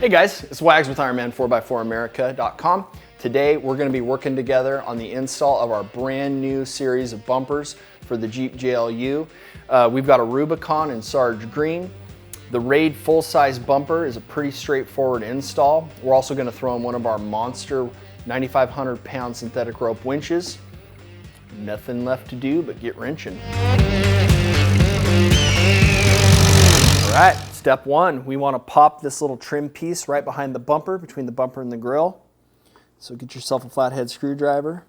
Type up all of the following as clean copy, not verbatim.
Hey guys, it's Wags with Ironman 4x4America.com. Today we're going to be working together on the install of our brand new series of bumpers for the Jeep JLU. We've got a Rubicon in Sarge Green. The Raid full-size bumper is a pretty straightforward install. We're also going to throw in one of our monster 9,500 pound synthetic rope winches. Nothing left to do but get wrenching. All right, step one, we want to pop this little trim piece right behind the bumper, between the bumper and the grill. So get yourself a flathead screwdriver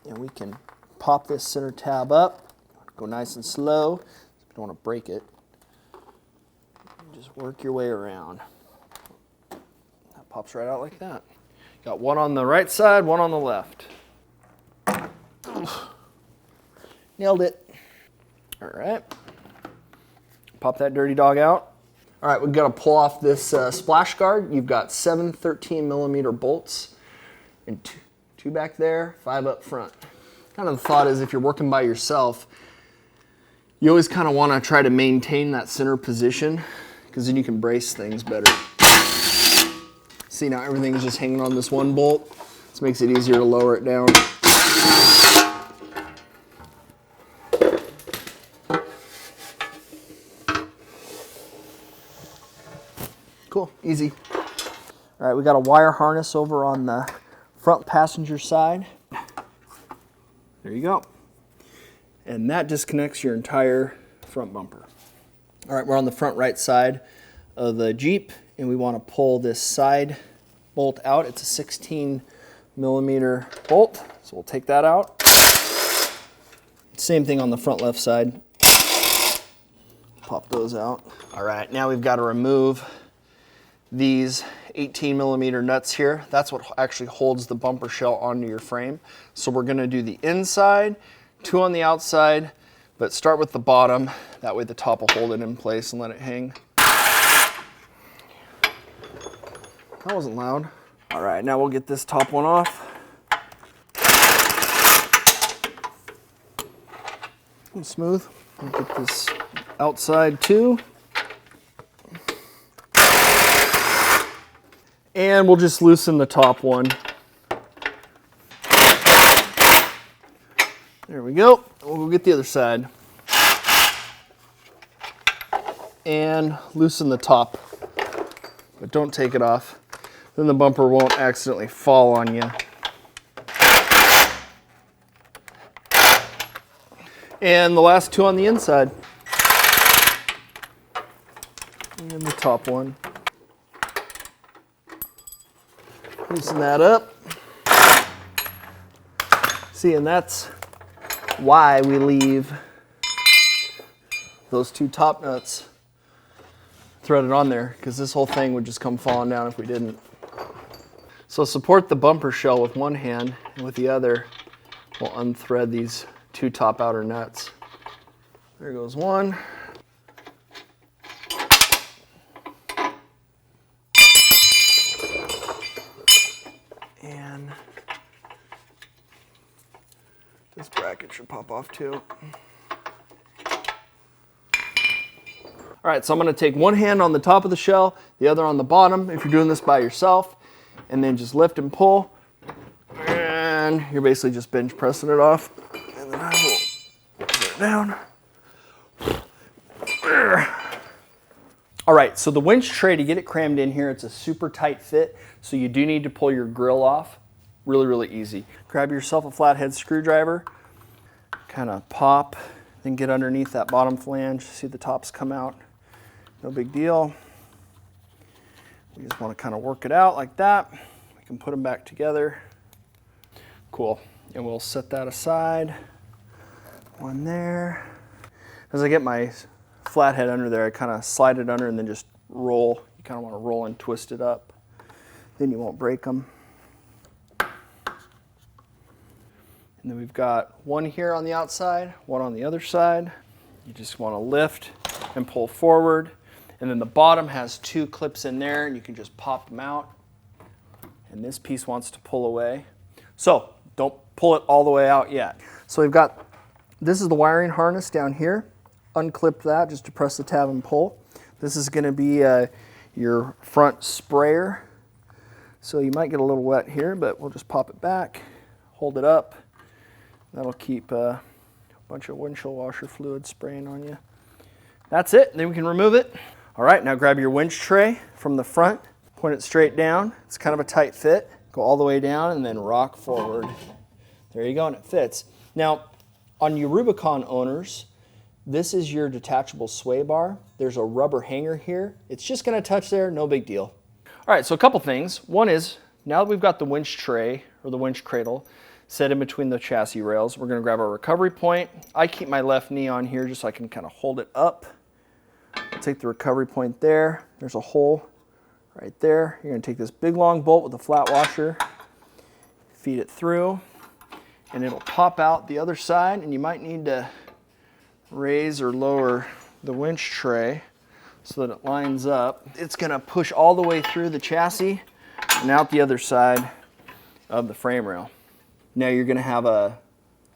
and we can pop this center tab up. Go nice and slow. You don't want to break it. Just work your way around. That pops right out like that. Got one on the right side, one on the left. Nailed it. All right. Pop that dirty dog out. All right, we've got to pull off this splash guard. You've got 7 13mm bolts and two back there, 5 up front. Kind of the thought is if you're working by yourself, you always kind of want to try to maintain that center position because then you can brace things better. See, now everything's just hanging on this one bolt. This makes it easier to lower it down. Cool, easy. All right, we got a wire harness over on the front passenger side. There you go. And that disconnects your entire front bumper. All right, we're on the front right side of the Jeep and we want to pull this side bolt out. It's a 16mm bolt, so we'll take that out. Same thing on the front left side. Pop those out. All right, now we've got to remove these 18mm nuts here. That's what actually holds the bumper shell onto your frame. So we're gonna do the inside, 2 on the outside, but start with the bottom. That way the top will hold it in place and let it hang. That wasn't loud. All right, now we'll get this top one off. And smooth. We'll get this outside too. And we'll just loosen the top one. There we go. We'll go get the other side. And loosen the top, but don't take it off. Then the bumper won't accidentally fall on you. And the last 2 on the inside. And the top one. Loosen that up. See, and that's why we leave those 2 top nuts threaded on there, because this whole thing would just come falling down if we didn't. So support the bumper shell with one hand, and with the other, we'll unthread these 2 top outer nuts. There goes one. And this bracket should pop off too. All right, so I'm gonna take one hand on the top of the shell, the other on the bottom, if you're doing this by yourself, and then just lift and pull, and you're basically just bench pressing it off, and then I will put it down. All right, so the winch tray, to get it crammed in here, it's a super tight fit, so you do need to pull your grill off. Really, really easy. Grab yourself a flathead screwdriver, kind of pop, then get underneath that bottom flange. See the tops come out. No big deal. We just want to kind of work it out like that. We can put them back together. Cool. And we'll set that aside. One there. As I get my flathead under there, I kind of slide it under and then just roll. You kind of want to roll and twist it up. Then you won't break them. And then we've got one here on the outside, one on the other side. You just want to lift and pull forward. And then the bottom has 2 clips in there and you can just pop them out. And this piece wants to pull away. So don't pull it all the way out yet. So we've got, this is the wiring harness down here. Unclip that just to press the tab and pull. This is going to be your front sprayer. So you might get a little wet here, but we'll just pop it back, hold it up. That'll keep a bunch of windshield washer fluid spraying on you. That's it, then we can remove it. All right, now grab your winch tray from the front, point it straight down. It's kind of a tight fit. Go all the way down and then rock forward. There you go, and it fits. Now, on your Rubicon owners, this is your detachable sway bar. There's a rubber hanger here. It's just gonna touch there, no big deal. All right, so a couple things. One is, now that we've got the winch tray or the winch cradle set in between the chassis rails, we're gonna grab our recovery point. I keep my left knee on here just so I can kind of hold it up. Take the recovery point there. There's a hole right there. You're gonna take this big long bolt with a flat washer, feed it through, and it'll pop out the other side, and you might need to raise or lower the winch tray so that it lines up. It's gonna push all the way through the chassis and out the other side of the frame rail. Now you're gonna have a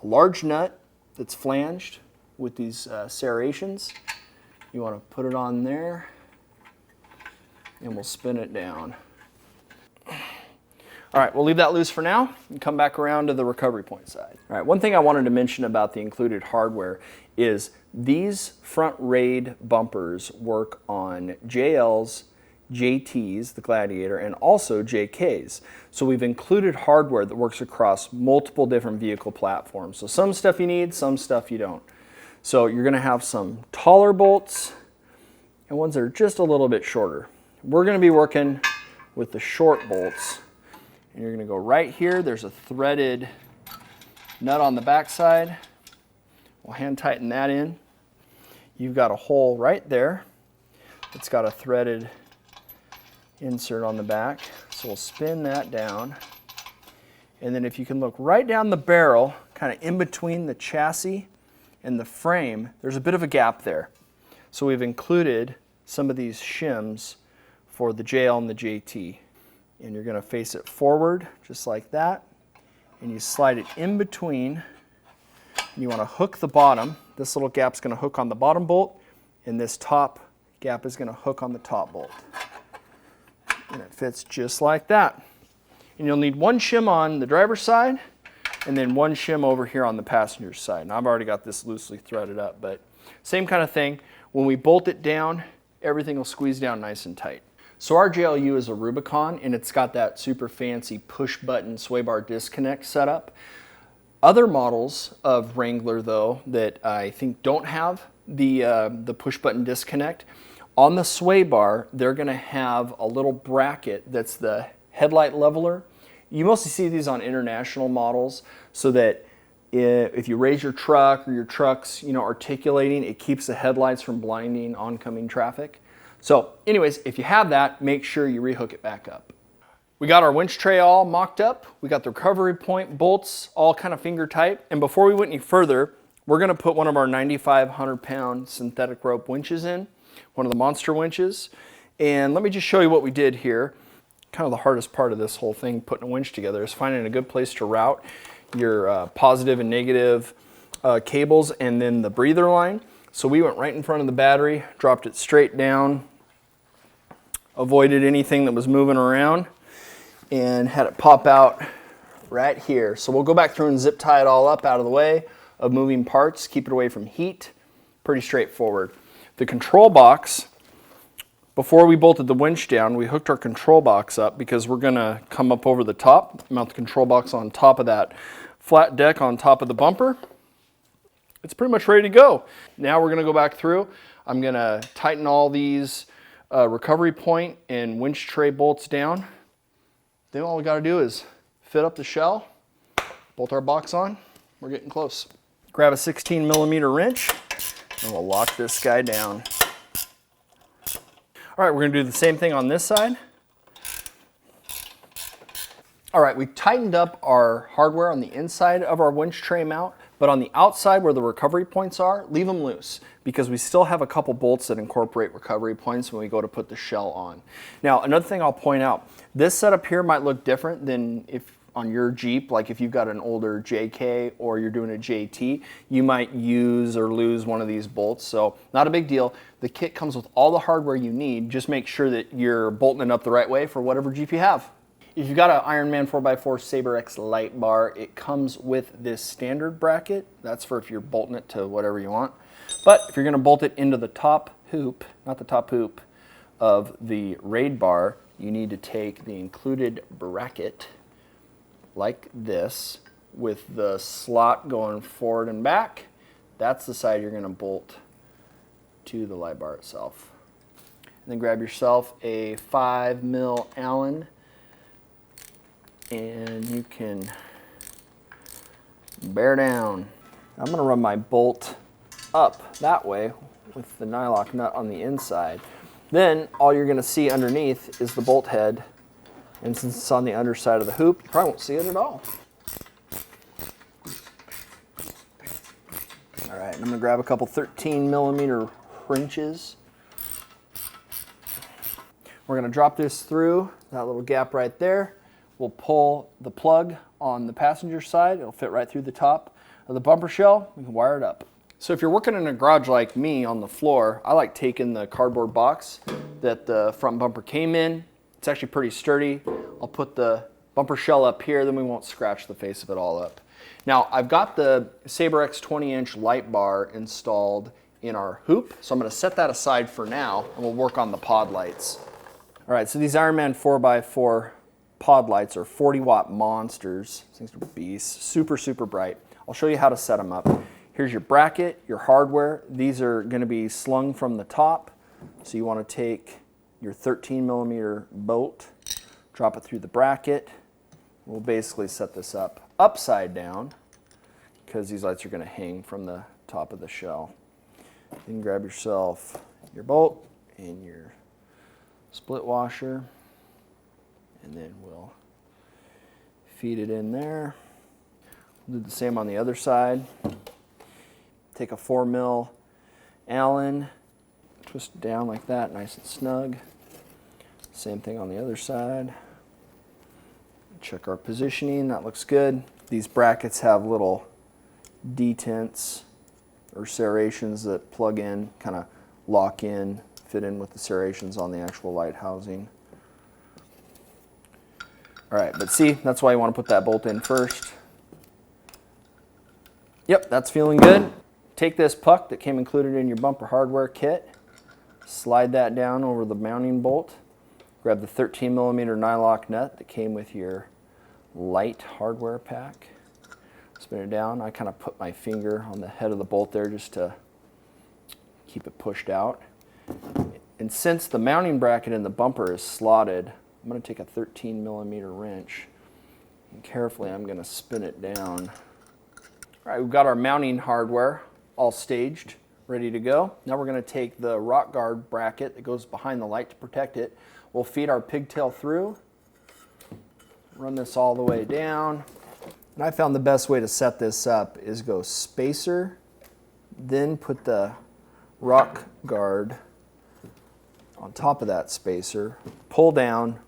large nut that's flanged with these serrations. You wanna put it on there and we'll spin it down. All right, we'll leave that loose for now and come back around to the recovery point side. All right, one thing I wanted to mention about the included hardware is these front raid bumpers work on JLs, JTs, the Gladiator, and also JKs. So we've included hardware that works across multiple different vehicle platforms. So some stuff you need, some stuff you don't. So you're gonna have some taller bolts and ones that are just a little bit shorter. We're gonna be working with the short bolts. And you're gonna go right here. There's a threaded nut on the back side. We'll hand tighten that in. You've got a hole right there. It's got a threaded insert on the back. So we'll spin that down. And then if you can look right down the barrel, kind of in between the chassis and the frame, there's a bit of a gap there. So we've included some of these shims for the JL and the JT. And you're gonna face it forward, just like that. And you slide it in between. And you wanna hook the bottom. This little gap's gonna hook on the bottom bolt, and this top gap is gonna hook on the top bolt. And it fits just like that. And you'll need one shim on the driver's side, and then one shim over here on the passenger side. And I've already got this loosely threaded up, but same kind of thing. When we bolt it down, everything will squeeze down nice and tight. So our JLU is a Rubicon, and it's got that super fancy push button sway bar disconnect setup. Other models of Wrangler though that I think don't have the push button disconnect, on the sway bar they're gonna have a little bracket that's the headlight leveler. You mostly see these on international models so that if you raise your truck or your truck's articulating, it keeps the headlights from blinding oncoming traffic. So anyways, if you have that, make sure you rehook it back up. We got our winch tray all mocked up. We got the recovery point bolts all kind of finger tight. And before we went any further, we're gonna put one of our 9,500 pound synthetic rope winches in, one of the monster winches. And let me just show you what we did here. Kind of the hardest part of this whole thing, putting a winch together, is finding a good place to route your positive and negative cables and then the breather line. So we went right in front of the battery, dropped it straight down, avoided anything that was moving around, and had it pop out right here. So we'll go back through and zip tie it all up out of the way of moving parts, keep it away from heat. Pretty straightforward. The control box, before we bolted the winch down, we hooked our control box up because we're gonna come up over the top, mount the control box on top of that flat deck on top of the bumper. It's pretty much ready to go. Now we're gonna go back through. I'm gonna tighten all these recovery point and winch tray bolts down. Then all we gotta do is fit up the shell, bolt our box on. We're getting close. Grab a 16 millimeter wrench and we'll lock this guy down. All right, we're gonna do the same thing on this side. All right, we tightened up our hardware on the inside of our winch tray mount, but on the outside where the recovery points are, leave them loose because we still have a couple bolts that incorporate recovery points when we go to put the shell on. Now, another thing I'll point out, this setup here might look different than if on your Jeep, like if you've got an older JK or you're doing a JT, you might use or lose one of these bolts. So not a big deal. The kit comes with all the hardware you need. Just make sure that you're bolting it up the right way for whatever Jeep you have. If you've got an Ironman 4x4 Saber X light bar, it comes with this standard bracket. That's for if you're bolting it to whatever you want. But if you're gonna bolt it into the top hoop, not the top hoop of the raid bar, you need to take the included bracket like this with the slot going forward and back. That's the side you're gonna bolt to the light bar itself. And then grab yourself a 5mm Allen, and you can bear down. I'm gonna run my bolt up that way with the nylock nut on the inside. Then all you're gonna see underneath is the bolt head, and since it's on the underside of the hoop, you probably won't see it at all. All right, I'm gonna grab a couple 13mm wrenches. We're gonna drop this through that little gap right there. We'll pull the plug on the passenger side. It'll fit right through the top of the bumper shell. We can wire it up. So if you're working in a garage like me on the floor, I like taking the cardboard box that the front bumper came in. It's actually pretty sturdy. I'll put the bumper shell up here, then we won't scratch the face of it all up. Now I've got the Saber X 20-inch light bar installed in our hoop, so I'm gonna set that aside for now, and we'll work on the pod lights. All right, so these Ironman 4x4 pod lights are 40-watt monsters. These things are beasts, super, super bright. I'll show you how to set them up. Here's your bracket, your hardware. These are gonna be slung from the top. So you wanna take your 13mm bolt, drop it through the bracket. We'll basically set this up upside down because these lights are gonna hang from the top of the shell. Then grab yourself your bolt and your split washer, and then we'll feed it in there. We'll do the same on the other side. Take a 4mm Allen, twist it down like that, nice and snug. Same thing on the other side. Check our positioning, that looks good. These brackets have little detents or serrations that plug in, kind of lock in, fit in with the serrations on the actual light housing. All right, but see, that's why you want to put that bolt in first. Yep, that's feeling good. Take this puck that came included in your bumper hardware kit, slide that down over the mounting bolt, grab the 13mm nylock nut that came with your light hardware pack, spin it down. I kind of put my finger on the head of the bolt there just to keep it pushed out. And since the mounting bracket in the bumper is slotted, I'm going to take a 13mm wrench, and carefully I'm going to spin it down. All right, we've got our mounting hardware all staged, ready to go. Now we're going to take the rock guard bracket that goes behind the light to protect it. We'll feed our pigtail through, run this all the way down. And I found the best way to set this up is go spacer, then put the rock guard on top of that spacer, pull down,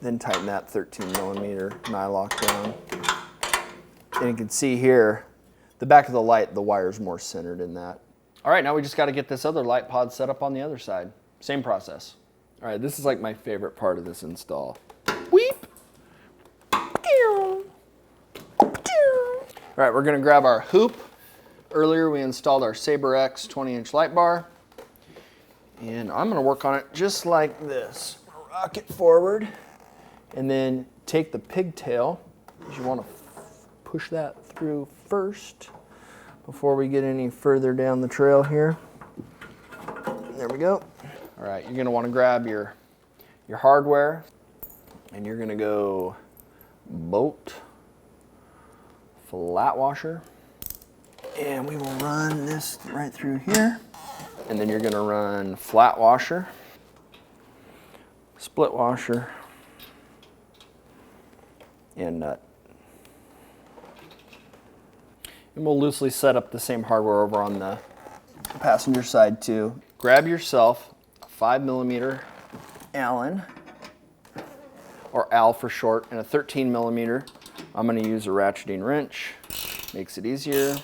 then tighten that 13mm nylock down. And you can see here, the back of the light, the wire's more centered in that. All right, now we just got to get this other light pod set up on the other side. Same process. All right, this is like my favorite part of this install. Weep. All right, we're going to grab our hoop. Earlier we installed our Saber X 20-inch light bar. And I'm going to work on it just like this. Rock it forward, and then take the pigtail. You want to push that through first before we get any further down the trail here. There we go. All right, you're going to want to grab your hardware, and you're going to go bolt, flat washer, and we will run this right through here. And then you're going to run flat washer, split washer, and nut. And we'll loosely set up the same hardware over on the passenger side too. Grab yourself a 5mm Allen. or AL for short, and a 13 millimeter. I'm going to use a ratcheting wrench. Makes it easier.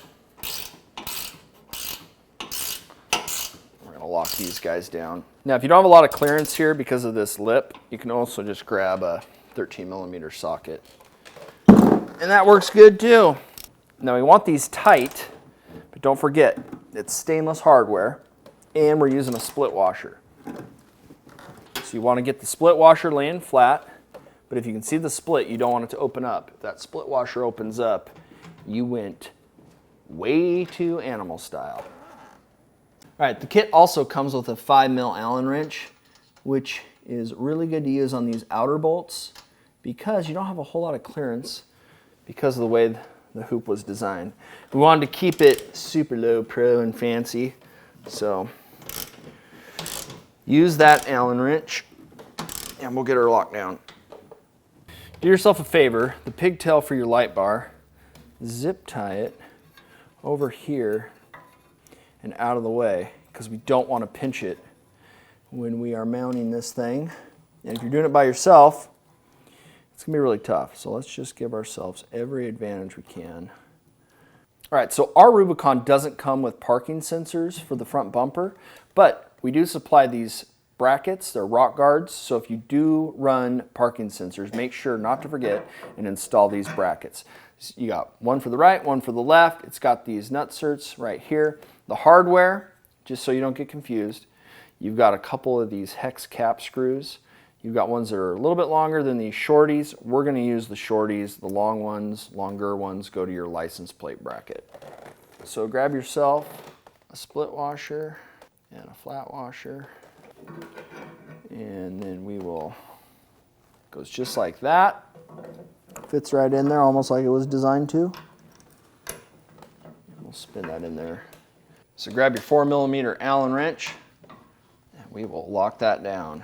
We're going to lock these guys down. Now, if you don't have a lot of clearance here because of this lip, you can also just grab a 13 millimeter socket. And that works good too. Now we want these tight, but don't forget, it's stainless hardware, and we're using a split washer. So you want to get the split washer laying flat, but if you can see the split, you don't want it to open up. If that split washer opens up, you went way too animal style. All right, the kit also comes with a 5mm Allen wrench, which is really good to use on these outer bolts because you don't have a whole lot of clearance because of the way the hoop was designed. We wanted to keep it super low pro and fancy, so use that Allen wrench and we'll get her locked down. Do yourself a favor, the pigtail for your light bar, zip tie it over here and out of the way because we don't want to pinch it when we are mounting this thing. And if you're doing it by yourself, it's going to be really tough. So let's just give ourselves every advantage we can. All right, so our Rubicon doesn't come with parking sensors for the front bumper, but we do supply these brackets. They're rock guards. So if you do run parking sensors, make sure not to forget and install these brackets. You got one for the right, one for the left. It's got these nutserts right here. The hardware, just so you don't get confused, you've got a couple of these hex cap screws. You've got ones that are a little bit longer than these shorties. We're going to use the shorties. The long ones, longer ones, go to your license plate bracket. So grab yourself a split washer and a flat washer. And then we will, goes just like that. Fits right in there, almost like it was designed to. We'll spin that in there. So grab your 4mm Allen wrench, and we will lock that down.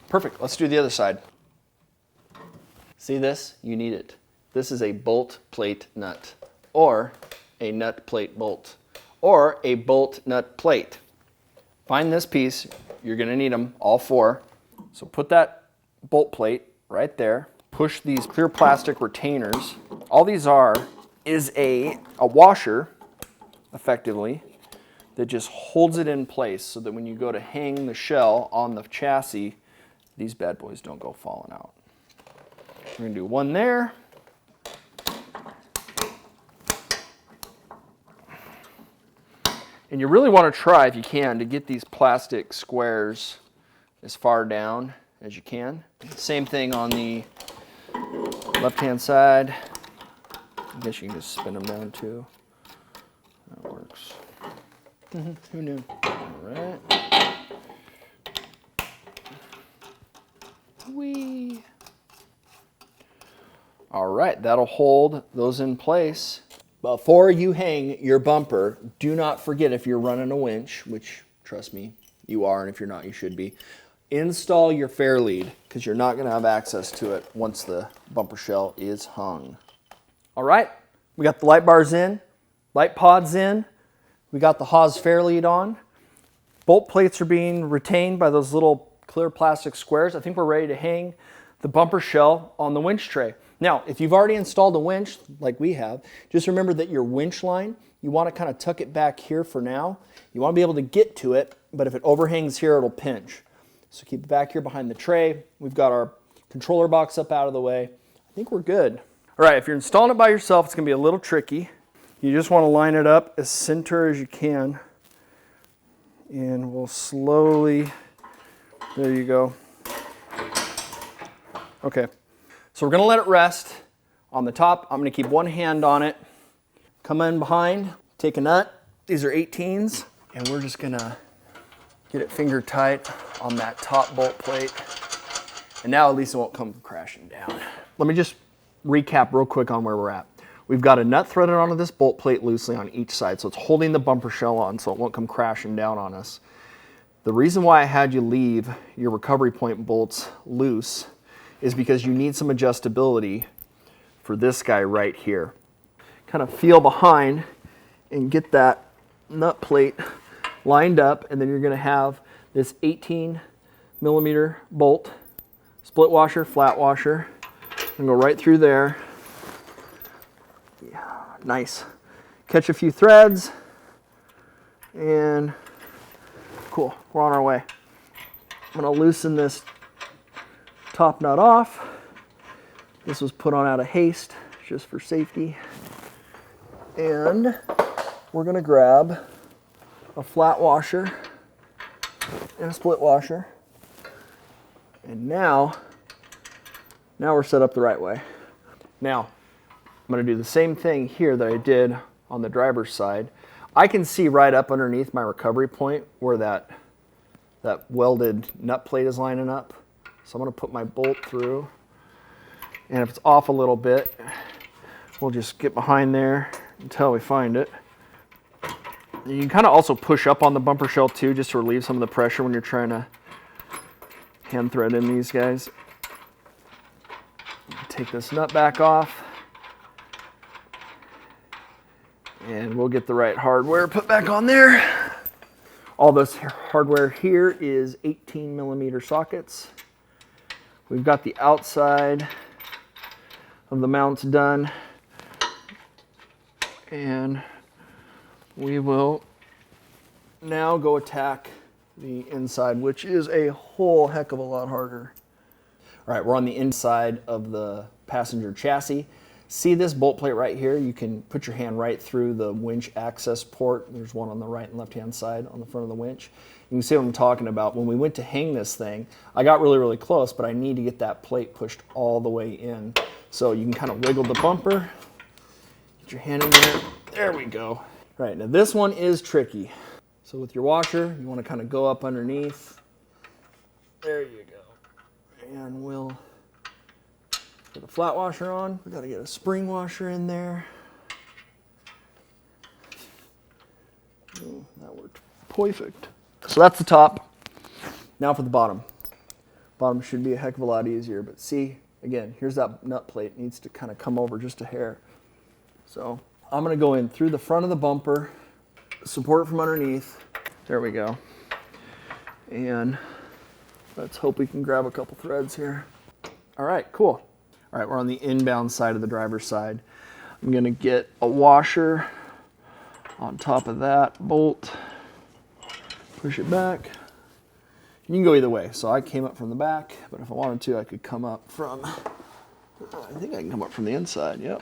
Perfect, let's do the other side. See this? You need it. This is a bolt plate nut, or a nut plate bolt, or a bolt nut plate. Find this piece, you're gonna need them, all four. So put that bolt plate right there. Push these clear plastic retainers. All these is a washer, effectively, that just holds it in place so that when you go to hang the shell on the chassis, these bad boys don't go falling out. We're gonna do one there. And you really want to try, if you can, to get these plastic squares as far down as you can. Same thing on the left-hand side. I guess you can just spin them down too. That works. Who knew? All right. Whee! All right, that'll hold those in place. Before you hang your bumper, do not forget, if you're running a winch, which, trust me, you are, and if you're not, you should be, install your fair lead, because you're not going to have access to it once the bumper shell is hung. All right, we got the light bars in, light pods in, we got the Haas fair lead on. Bolt plates are being retained by those little clear plastic squares. I think we're ready to hang the bumper shell on the winch tray. Now, if you've already installed a winch, like we have, just remember that your winch line, you want to kind of tuck it back here for now. You want to be able to get to it, but if it overhangs here, it'll pinch. So keep it back here behind the tray. We've got our controller box up out of the way. I think we're good. All right, if you're installing it by yourself, it's going to be a little tricky. You just want to line it up as center as you can. And we'll slowly, there you go. Okay. So we're going to let it rest on the top. I'm going to keep one hand on it. Come in behind, take a nut. These are 18s, and we're just going to get it finger tight on that top bolt plate. And now at least it won't come crashing down. Let me just recap real quick on where we're at. We've got a nut threaded onto this bolt plate loosely on each side, so it's holding the bumper shell on so it won't come crashing down on us. The reason why I had you leave your recovery point bolts loose is because you need some adjustability for this guy right here. Kind of feel behind and get that nut plate lined up, and then you're going to have this 18 millimeter bolt, split washer, flat washer, and go right through there. Yeah, nice. Catch a few threads, and cool, we're on our way. I'm going to loosen this top nut off. This was put on out of haste, just for safety. And we're going to grab a flat washer and a split washer. And now we're set up the right way. Now, I'm going to do the same thing here that I did on the driver's side. I can see right up underneath my recovery point where that welded nut plate is lining up. So I'm going to put my bolt through. And if it's off a little bit, we'll just get behind there until we find it. You can kind of also push up on the bumper shell too, just to relieve some of the pressure when you're trying to hand thread in these guys. Take this nut back off. And we'll get the right hardware put back on there. All this hardware here is 18 millimeter sockets. We've got the outside of the mounts done. And we will now go attack the inside, which is a whole heck of a lot harder. All right, we're on the inside of the passenger chassis. See this bolt plate right here? You can put your hand right through the winch access port. There's one on the right and left-hand side on the front of the winch. You can see what I'm talking about. When we went to hang this thing, I got really, really close, but I need to get that plate pushed all the way in. So you can kind of wiggle the bumper, get your hand in there. There we go. All right, now this one is tricky. So with your washer, you want to kind of go up underneath. There you go. And we'll put a flat washer on. We got to get a spring washer in there. Ooh, that worked perfect. So that's the top. Now for the bottom. Bottom should be a heck of a lot easier, but see, again, here's that nut plate. It needs to kind of come over just a hair. So I'm going to go in through the front of the bumper, support it from underneath. There we go. And let's hope we can grab a couple threads here. All right, cool. All right, we're on the inbound side of the driver's side. I'm going to get a washer on top of that bolt, push it back. You can go either way. So I came up from the back, but if I wanted to, I could come up from, I think I can come up from the inside, yep.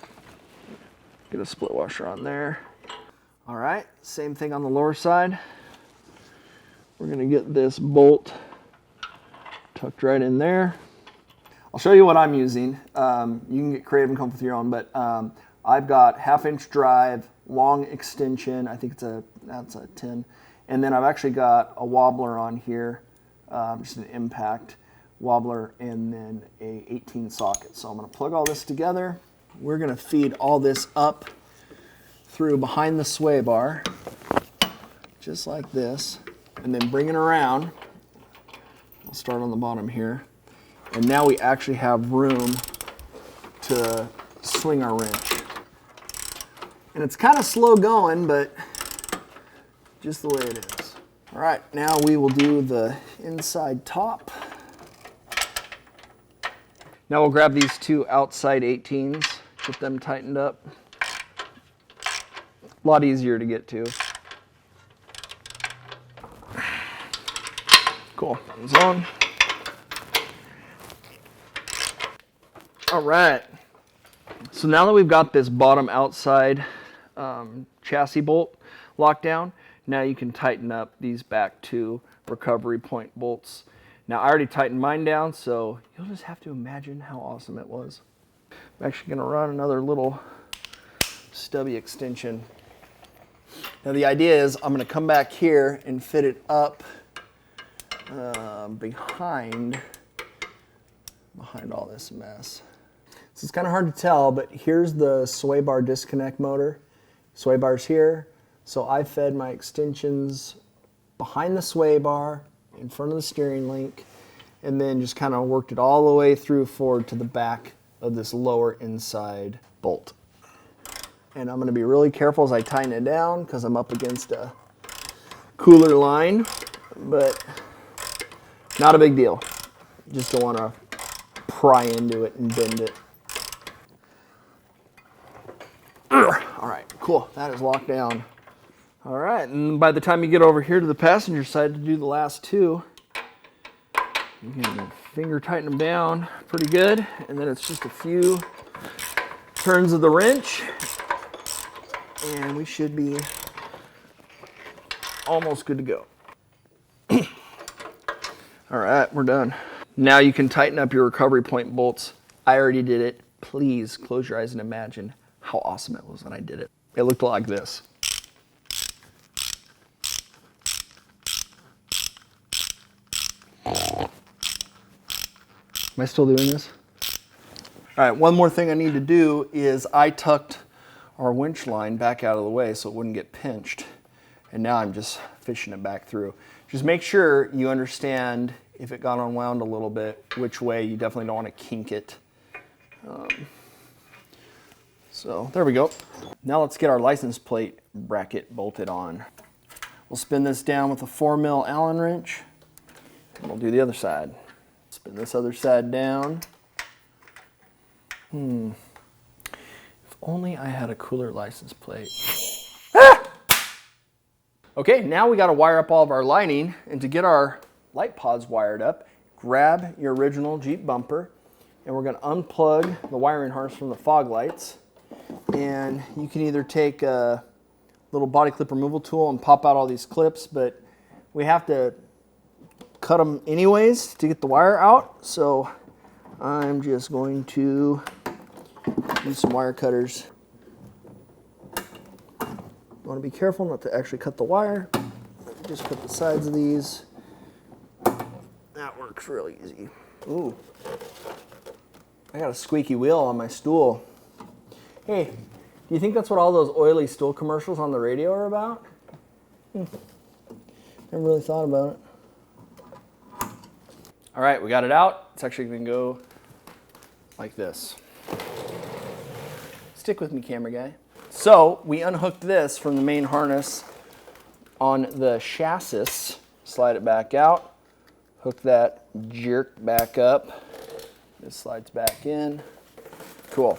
Get a split washer on there. All right, same thing on the lower side. We're going to get this bolt tucked right in there. I'll show you what I'm using. You can get creative and come up with your own, but I've got 1/2-inch drive, long extension. I think that's a 10. And then I've actually got a wobbler on here, just an impact wobbler, and then a 18 socket. So I'm going to plug all this together. We're going to feed all this up through behind the sway bar, just like this, and then bring it around. I'll start on the bottom here. And now we actually have room to swing our wrench. And it's kind of slow going, but just the way it is. All right, now we will do the inside top. Now we'll grab these two outside 18s, get them tightened up. A lot easier to get to. Cool, it's on. All right, so now that we've got this bottom outside chassis bolt locked down, now you can tighten up these back two recovery point bolts. Now I already tightened mine down, so you'll just have to imagine how awesome it was. I'm actually gonna run another little stubby extension. Now the idea is I'm gonna come back here and fit it up behind all this mess. So it's kind of hard to tell, but here's the sway bar disconnect motor. Sway bar's here. So I fed my extensions behind the sway bar, in front of the steering link, and then just kind of worked it all the way through forward to the back of this lower inside bolt. And I'm going to be really careful as I tighten it down because I'm up against a cooler line, but not a big deal. Just don't want to pry into it and bend it. All right, cool. That is locked down. All right, and by the time you get over here to the passenger side to do the last two, you can finger tighten them down pretty good, and then it's just a few turns of the wrench, and we should be almost good to go. All right, we're done. Now you can tighten up your recovery point bolts. I already did it. Please close your eyes and imagine how awesome it was when I did it. It looked like this. Am I still doing this? All right, one more thing I need to do is I tucked our winch line back out of the way so it wouldn't get pinched. And now I'm just fishing it back through. Just make sure you understand if it got unwound a little bit, which way. You definitely don't want to kink it. So there we go. Now let's get our license plate bracket bolted on. We'll spin this down with a 4mm Allen wrench, and we'll do the other side. Spin this other side down. If only I had a cooler license plate. Ah! Okay, now we got to wire up all of our lighting, and to get our light pods wired up, grab your original Jeep bumper, and we're going to unplug the wiring harness from the fog lights. And you can either take a little body clip removal tool and pop out all these clips, but we have to cut them anyways to get the wire out. So I'm just going to use some wire cutters. You want to be careful not to actually cut the wire. Just cut the sides of these. That works real easy. Ooh, I got a squeaky wheel on my stool. Hey, do you think that's what all those oily stool commercials on the radio are about? Never really thought about it. All right, we got it out. It's actually going to go like this. Stick with me, camera guy. So we unhooked this from the main harness on the chassis. Slide it back out. Hook that jerk back up. This slides back in. Cool.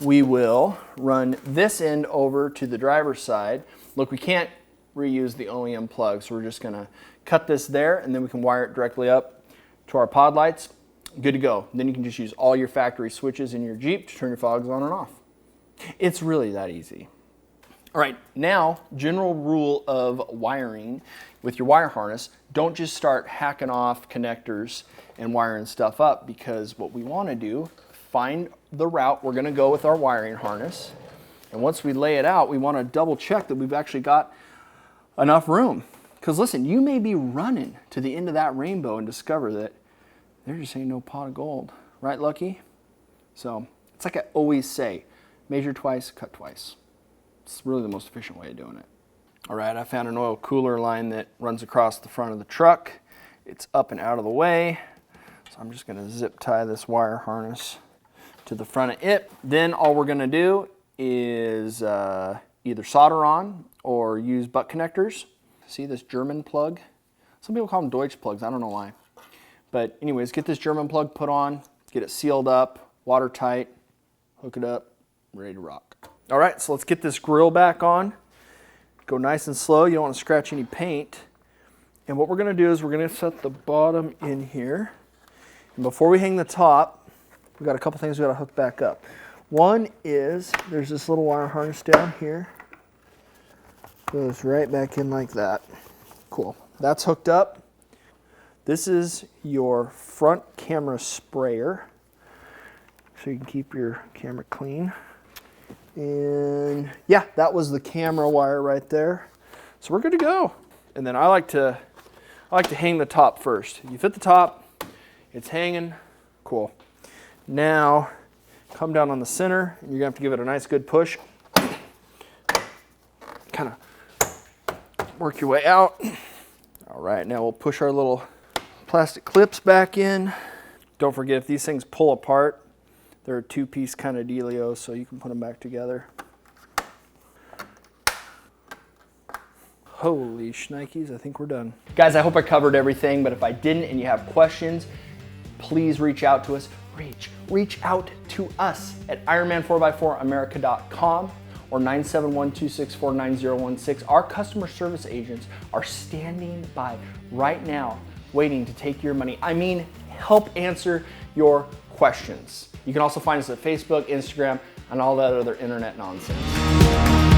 We will run this end over to the driver's side. Look, we can't reuse the OEM plug, so we're just going to cut this there, and then we can wire it directly up to our pod lights. Good to go. Then you can just use all your factory switches in your Jeep to turn your fogs on and off. It's really that easy. All right, now, general rule of wiring with your wire harness, don't just start hacking off connectors and wiring stuff up, because what we want to do, find the route we're going to go with our wiring harness, and once we lay it out, we want to double check that we've actually got enough room. Because listen, you may be running to the end of that rainbow and discover that there just ain't no pot of gold. Right, Lucky? So it's like I always say, measure twice, cut twice. It's really the most efficient way of doing it. All right, I found an oil cooler line that runs across the front of the truck. It's up and out of the way. So I'm just going to zip tie this wire harness to the front of it. Then all we're going to do is either solder on or use butt connectors. See this German plug? Some people call them Deutsch plugs. I don't know why. But anyways, get this German plug put on, get it sealed up, watertight, hook it up, ready to rock. All right, so let's get this grill back on. Go nice and slow. You don't want to scratch any paint. And what we're going to do is we're going to set the bottom in here. And before we hang the top, we've got a couple things we've got to hook back up. One is there's this little wire harness down here. Goes right back in like that. Cool. That's hooked up. This is your front camera sprayer, so you can keep your camera clean. And yeah, that was the camera wire right there. So we're good to go. And then I like to hang the top first. You fit the top, it's hanging, cool. Now come down on the center, and you're gonna have to give it a nice good push. Kind of work your way out. All right, now we'll push our little plastic clips back in. Don't forget, if these things pull apart, they're a two-piece kind of dealio, so you can put them back together. Holy shnikes, I think we're done. Guys, I hope I covered everything, but if I didn't and you have questions, please reach out to us. Reach out to us at Ironman4x4America.com or 971-264-9016. Our customer service agents are standing by right now, waiting to take your money. I mean, help answer your questions. You can also find us at Facebook, Instagram, and all that other internet nonsense.